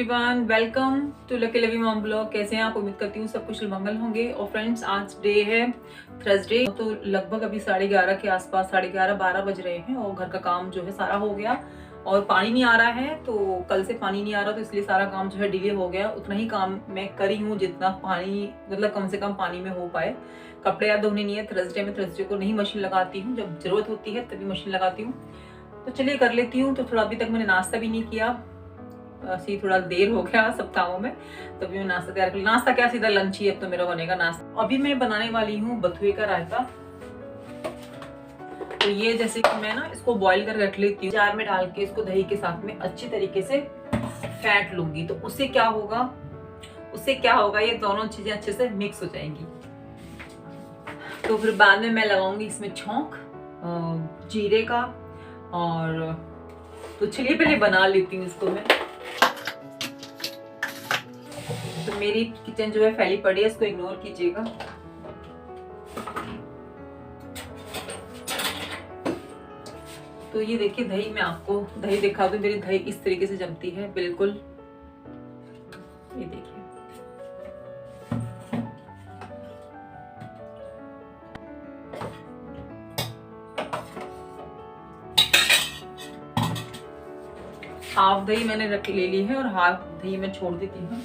Everyone, welcome to Lucky Lovey Mom blog. कैसे हैं आप? उम्मीद करती हूँ सब कुछ मंगल होंगे। और फ्रेंड्स, आज डे है थर्सडे, तो लगभग अभी 11:30 के आसपास, 11:30-12 बज रहे हैं और घर का काम जो है सारा हो गया। और पानी नहीं आ रहा है, तो कल से पानी नहीं आ रहा, तो इसलिए सारा काम जो है डिले हो गया। उतना ही काम मैं करी हूँ जितना पानी मतलब कम से कम पानी में हो पाए। कपड़े याद धोने नहीं है थर्सडे में, थर्सडे को नहीं मशीन लगाती हूँ, जब जरूरत होती है तभी मशीन लगाती हूँ। तो चलिए कर लेती हूँ। तो थोड़ा अभी तक मैंने नाश्ता भी नहीं किया, ऐसे थोड़ा देर हो गया सब कामों में, तो अभी मैं नाश्ता तैयार कर। नाश्ता क्या, सीधा लंच ही अब तो मेरा बनेगा नाश्ता। अभी मैं बनाने वाली हूँ बथुए का रायता। तो ये जैसे कि मैं ना इसको बॉईल कर रख लेती हूँ, जार में डाल के इसको दही के साथ में अच्छी तरीके से फेंट लूंगी। तो उससे क्या होगा, ये दोनों चीजें अच्छे से मिक्स हो जाएंगी। तो फिर बाद में मैं लगाऊंगी इसमें छौंक जीरे का। और तो चलिए पहले बना लेती हूँ इसको मैं। तो मेरी किचन जो है फैली पड़ी है, इसको इग्नोर कीजिएगा। तो ये देखिए दही, मैं आपको दही दिखा दूं। मेरी दही इस तरीके से जमती है बिल्कुल, ये देखिए। हाफ दही मैंने रख ले ली है और हाफ दही मैं छोड़ देती हूँ।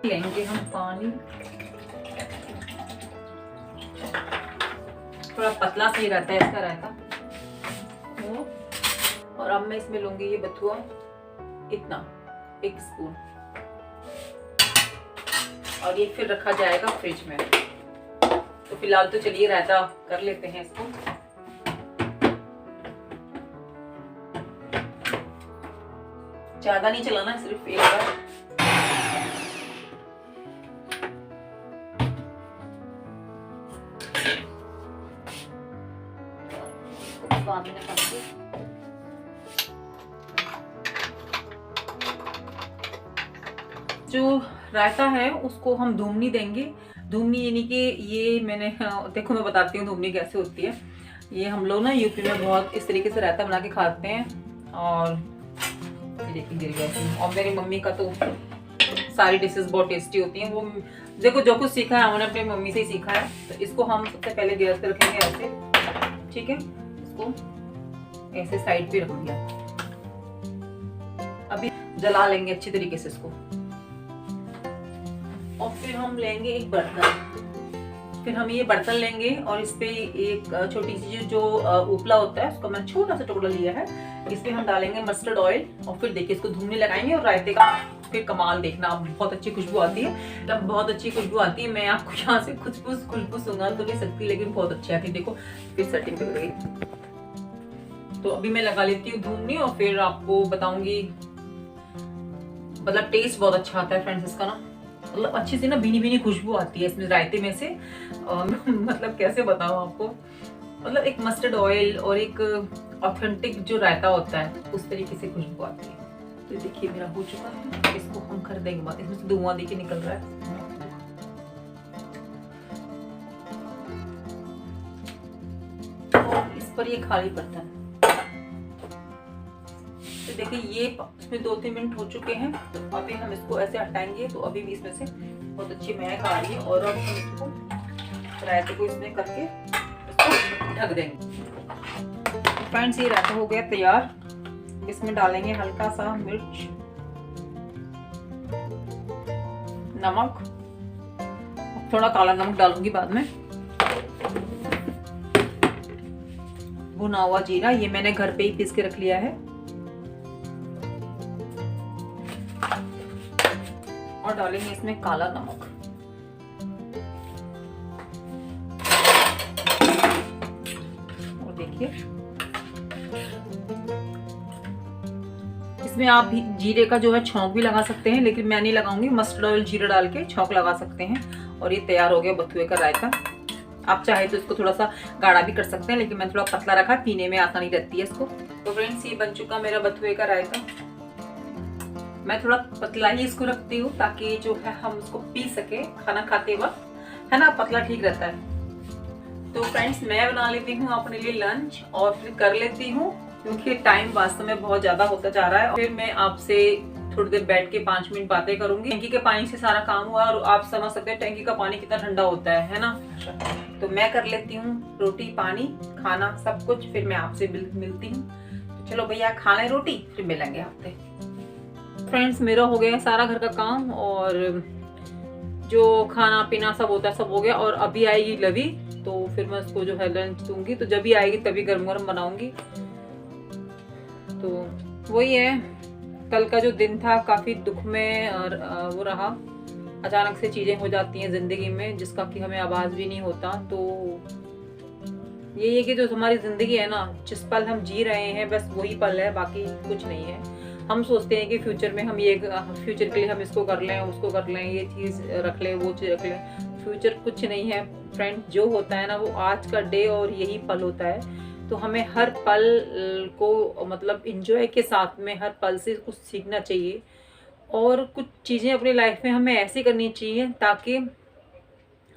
लेंगे हम पानी, थोड़ा पतला सही रहता है इसका रायता। और अब मैं इसमें लूंगी ये बथुआ, इतना 1 स्पून, और ये फिर रखा जाएगा फ्रिज में। तो फिलहाल तो चलिए रायता कर लेते हैं इसको। ज्यादा नहीं चलाना, सिर्फ एक बार। जो रायता है उसको हम धूमनी देंगे। धूमनी यानी कि ये मैंने देखो मैं बताती हूँ धूमनी कैसे होती है। ये हम लोग ना यूपी में बहुत इस तरीके से रायता बना के खाते हैं। और देखिए गिर गया। और मेरी मम्मी का तो सारी डिशेस बहुत टेस्टी होती हैं। वो देखो जो कुछ सीखा है हमने अपनी मम्मी से ही सीखा है। तो इसको हम सबसे पहले गैस पे रखेंगे ऐसे, ठीक है। इसको ऐसे साइड पे रख दिया। अभी जला लेंगे अच्छी तरीके से इसको। और फिर हम लेंगे एक बर्तन। फिर हम ये बर्तन लेंगे और इस पे एक छोटी सी जो उपला होता है, उसका मैंने छोटा सा टुकड़ा लिया है। इस पे हम डालेंगे मस्टर्ड ऑयल। और फिर देखिए इसको धूमने लगाएंगे। और रायते का फिर कमाल देखना, बहुत अच्छी खुशबू आती है। तब बहुत अच्छी खुशबू आती है। मैं आपको यहाँ से खुशबू सुना तो नहीं सकती, लेकिन बहुत अच्छी आती है। देखो फिर सेटिंग पे गई। तो अभी मैं लगा लेती हूँ धूमनी और फिर आपको बताऊंगी। मतलब टेस्ट बहुत अच्छा आता है फ्रेंड्स इसका ना, मतलब अच्छी सी ना भीनी भीनी खुशबू आती है इसमें रायते में से। मतलब कैसे बताऊं आपको, मतलब एक मस्टर्ड ऑयल और एक ऑथेंटिक जो रायता होता है उस तरीके से खुशबू आती है। तो देखिए मेरा हो चुका है। इसको हम कर देंगे बाद। इसमें से धुआं देखिए निकल रहा है। और इस पर ये खाली बर्तन। तो देखिए ये इसमें 2-3 मिनट हो चुके हैं। तो अभी हम इसको ऐसे हटाएंगे तो अभी भी इसमें से बहुत अच्छी महक आ रही है। और अब हम इसको रायते को इसमें करके इसको ढक देंगे। फ्रेंड्स ये रायता हो गया तैयार। इसमें डालेंगे हल्का सा मिर्च, नमक, थोड़ा काला नमक डालूंगी बाद में, भुना हुआ जीरा, ये मैंने घर पे ही पीस के रख लिया है। और डालेंगे इसमें काला नमक। और देखिए इसमें आप जीरे का जो है छौंक भी लगा सकते हैं, लेकिन मैं नहीं लगाऊंगी। मस्टर्ड ऑयल जीरा डाल के छौंक लगा सकते हैं। और ये तैयार हो गया बथुए का रायता। आप चाहे तो इसको थोड़ा सा गाढ़ा भी कर सकते हैं, लेकिन मैं थोड़ा पतला रखा, पीने में आसानी रहती है इसको। तो फ्रेंड्स ये बन चुका मेरा बथुए का रायता। मैं थोड़ा पतला ही इसको रखती हूँ ताकि जो है हम उसको पी सके खाना खाते वक्त, है ना, पतला ठीक रहता है। तो फ्रेंड्स मैं बना लेती हूँ अपने लिए लंच और फिर कर लेती हूँ, क्योंकि टाइम वास्तव में बहुत ज्यादा होता जा रहा है। फिर मैं आपसे थोड़ी देर बैठ के 5 मिनट बातें करूंगी। टैंकी के पानी से सारा काम हुआ और आप समझ सकते हैं टैंकी का पानी कितना ठंडा होता है ना। तो मैं कर लेती हूँ रोटी पानी खाना सब कुछ, फिर मैं आपसे मिलती हूँ। तो चलो भैया खा लें रोटी, फिर मिलेंगे आपसे। फ्रेंड्स मेरा हो गया सारा घर का काम और जो खाना पीना सब होता है सब हो गया। और अभी आएगी लवी, तो फिर मैं उसको जो है लंच दूंगी, तो जब भी आएगी तभी गर्म गर्म बनाऊंगी। तो वही है, कल का जो दिन था काफी दुख में और वो रहा। अचानक से चीजें हो जाती हैं जिंदगी में जिसका कि हमें आवाज भी नहीं होता। तो यही है कि जो हमारी जिंदगी है ना, जिस पल हम जी रहे हैं बस वही पल है, बाकी कुछ नहीं है। हम सोचते हैं कि फ्यूचर में हम ये फ्यूचर के लिए हम इसको कर लें उसको कर लें, ये चीज रख लें वो चीज रख लें। फ्यूचर कुछ नहीं है फ्रेंड, जो होता है ना वो आज का डे और यही पल होता है। तो हमें हर पल को मतलब इंजॉय के साथ में हर पल से कुछ सीखना चाहिए और कुछ चीजें अपनी लाइफ में हमें ऐसी करनी चाहिए ताकि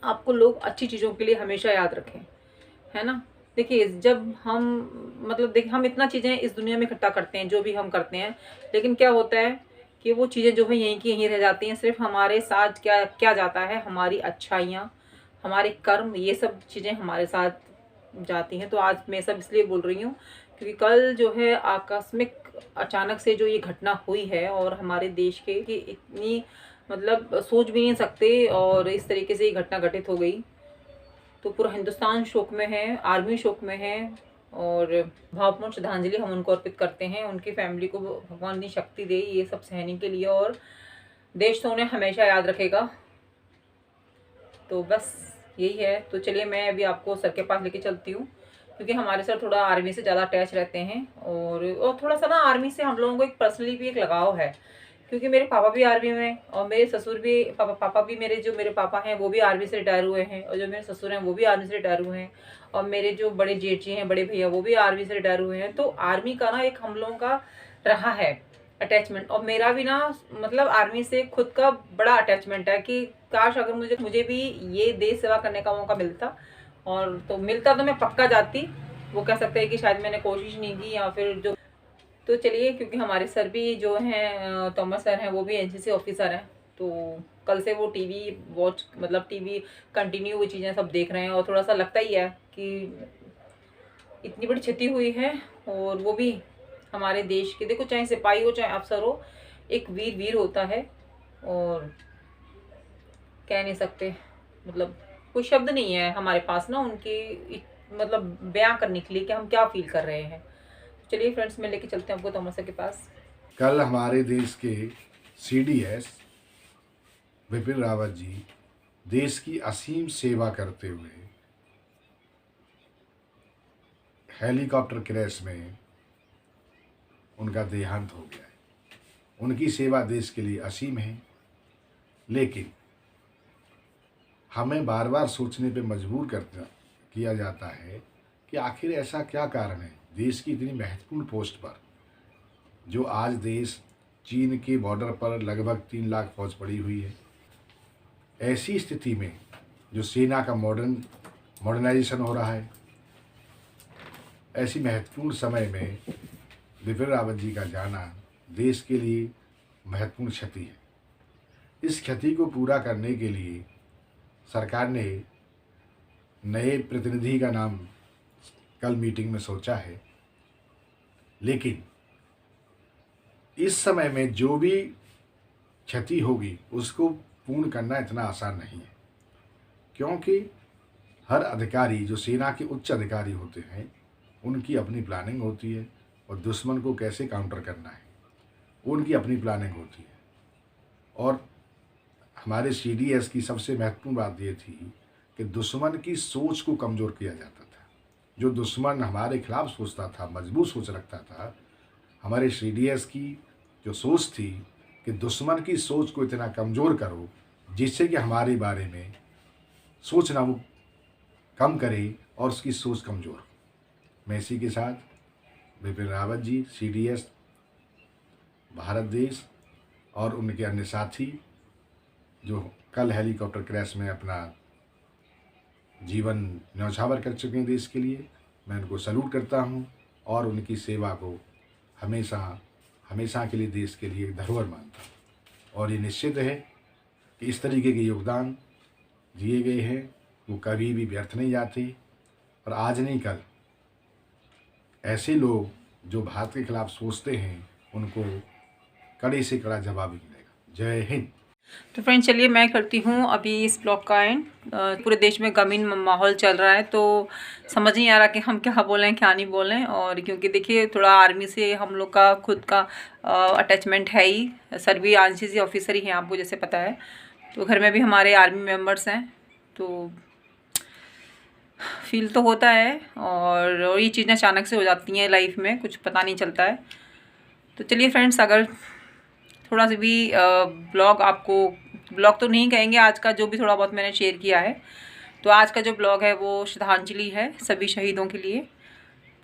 आपको लोग अच्छी चीजों के लिए हमेशा याद रखें, है ना। देखिए जब हम मतलब देखिए हम इतना चीजें इस दुनिया में इकट्ठा करते हैं जो भी हम करते हैं, लेकिन क्या होता है कि वो चीजें जो है यहीं की यहीं रह जाती हैं। सिर्फ हमारे साथ क्या क्या जाता है, हमारी अच्छाइयाँ हमारे कर्म, ये सब चीजें हमारे साथ जाती हैं। तो आज मैं सब इसलिए बोल रही हूँ क्योंकि कल जो है आकस्मिक अचानक से जो ये घटना हुई है और हमारे देश के कि इतनी मतलब सोच भी नहीं सकते और इस तरीके से ये घटना घटित हो गई। तो पूरा हिंदुस्तान शोक में है, आर्मी शोक में है और भावपूर्ण श्रद्धांजलि हम उनको अर्पित करते हैं। उनकी फैमिली को भगवान की शक्ति दे ये सब सहने के लिए, और देश तो उन्हें हमेशा याद रखेगा। तो बस यही है। तो चलिए मैं अभी आपको सर के पास लेके चलती हूँ, क्योंकि हमारे सर थोड़ा आर्मी से ज़्यादा अटैच रहते हैं और थोड़ा सा ना आर्मी से हम लोगों को एक पर्सनली भी एक लगाव है, क्योंकि मेरे पापा भी आर्मी में हैं और मेरे ससुर भी पापा भी मेरे जो मेरे पापा हैं वो भी आर्मी से रिटायर हुए हैं, और जो मेरे ससुर हैं वो भी आर्मी से रिटायर हुए हैं, और मेरे जो बड़े जेठ जी हैं बड़े भैया वो भी आर्मी से रिटायर हुए हैं। तो आर्मी का ना एक हम लोगों का रहा है अटैचमेंट, और मेरा भी ना मतलब आर्मी से खुद का बड़ा अटैचमेंट है कि काश अगर मुझे भी ये देश सेवा करने का मौका मिलता, और तो मिलता तो मैं पक्का जाती। वो कह सकते हैं कि शायद मैंने कोशिश नहीं की या फिर जो। तो चलिए, क्योंकि हमारे सर भी जो हैं तोमर सर हैं वो भी एनसीसी ऑफिसर हैं, तो कल से वो टीवी वॉच मतलब टीवी कंटिन्यू वो चीज़ें सब देख रहे हैं, और थोड़ा सा लगता ही है कि इतनी बड़ी क्षति हुई है। और वो भी हमारे देश के, देखो चाहे सिपाही हो चाहे अफसर हो, एक वीर वीर होता है, और कह नहीं सकते मतलब कोई शब्द नहीं है हमारे पास ना उनकी मतलब बयां करने के लिए कि हम क्या फील कर रहे हैं। चलिए फ्रेंड्स मैं लेके चलते हैं आपको तोमर सर के पास। कल हमारे देश के सीडीएस विपिन रावत जी देश की असीम सेवा करते हुए हेलीकॉप्टर क्रैश में उनका देहांत हो गया है। उनकी सेवा देश के लिए असीम है, लेकिन हमें बार बार सोचने पे मजबूर किया जाता है कि आखिर ऐसा क्या कारण है देश की इतनी महत्वपूर्ण पोस्ट पर, जो आज देश चीन के बॉर्डर पर लगभग 3 लाख फौज पड़ी हुई है। ऐसी स्थिति में जो सेना का मॉडर्नाइजेशन हो रहा है, ऐसी महत्वपूर्ण समय में विपिन रावत जी का जाना देश के लिए महत्वपूर्ण क्षति है। इस क्षति को पूरा करने के लिए सरकार ने नए प्रतिनिधि का नाम कल मीटिंग में सोचा है, लेकिन इस समय में जो भी क्षति होगी उसको पूर्ण करना इतना आसान नहीं है, क्योंकि हर अधिकारी जो सेना के उच्च अधिकारी होते हैं उनकी अपनी प्लानिंग होती है, और दुश्मन को कैसे काउंटर करना है उनकी अपनी प्लानिंग होती है। और हमारे सीडीएस की सबसे महत्वपूर्ण बात ये थी कि दुश्मन की सोच को कमज़ोर किया जाता था। जो दुश्मन हमारे खिलाफ सोचता था, मजबूत सोच रखता था, हमारे सीडीएस की जो सोच थी कि दुश्मन की सोच को इतना कमज़ोर करो जिससे कि हमारे बारे में सोचना वो कम करे और उसकी सोच कमज़ोर हो। मैं इसी के साथ विपिन रावत जी सीडीएस भारत देश और उनके अन्य साथी जो कल हेलीकॉप्टर क्रैश में अपना जीवन न्यौछावर कर चुके हैं देश के लिए। मैं उनको सैल्यूट करता हूँ और उनकी सेवा को हमेशा हमेशा के लिए देश के लिए एक धरोहर मानता हूँ। और ये निश्चित है कि इस तरीके के योगदान दिए गए हैं वो कभी भी व्यर्थ नहीं जाते, और आज नहीं कल ऐसे लोग जो भारत के खिलाफ सोचते हैं उनको कड़े से कड़ा जवाब भी मिलेगा। जय हिंद। तो फ्रेंड्स चलिए मैं करती हूँ अभी इस ब्लॉग का एंड। पूरे देश में गमीन माहौल चल रहा है तो समझ नहीं आ रहा कि हम क्या बोलें क्या नहीं बोलें। और क्योंकि देखिए थोड़ा आर्मी से हम लोग का खुद का अटैचमेंट है ही, सर भी आईसीसी ऑफिसर ही हैं आपको जैसे पता है, तो घर में भी हमारे आर्मी मेंबर्स हैं, तो फील तो होता है। और ये चीज़ें अचानक से हो जाती हैं लाइफ में, कुछ पता नहीं चलता है। तो चलिए फ्रेंड्स, अगर थोड़ा सा भी ब्लॉग आपको, ब्लॉग तो नहीं कहेंगे, आज का जो भी थोड़ा बहुत मैंने शेयर किया है, तो आज का जो ब्लॉग है वो श्रद्धांजलि है सभी शहीदों के लिए।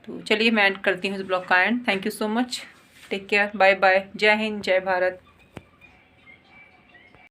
तो चलिए मैं एंड करती हूँ इस ब्लॉग का end. Thank you so much, take care, bye bye, जय हिंद, जय भारत।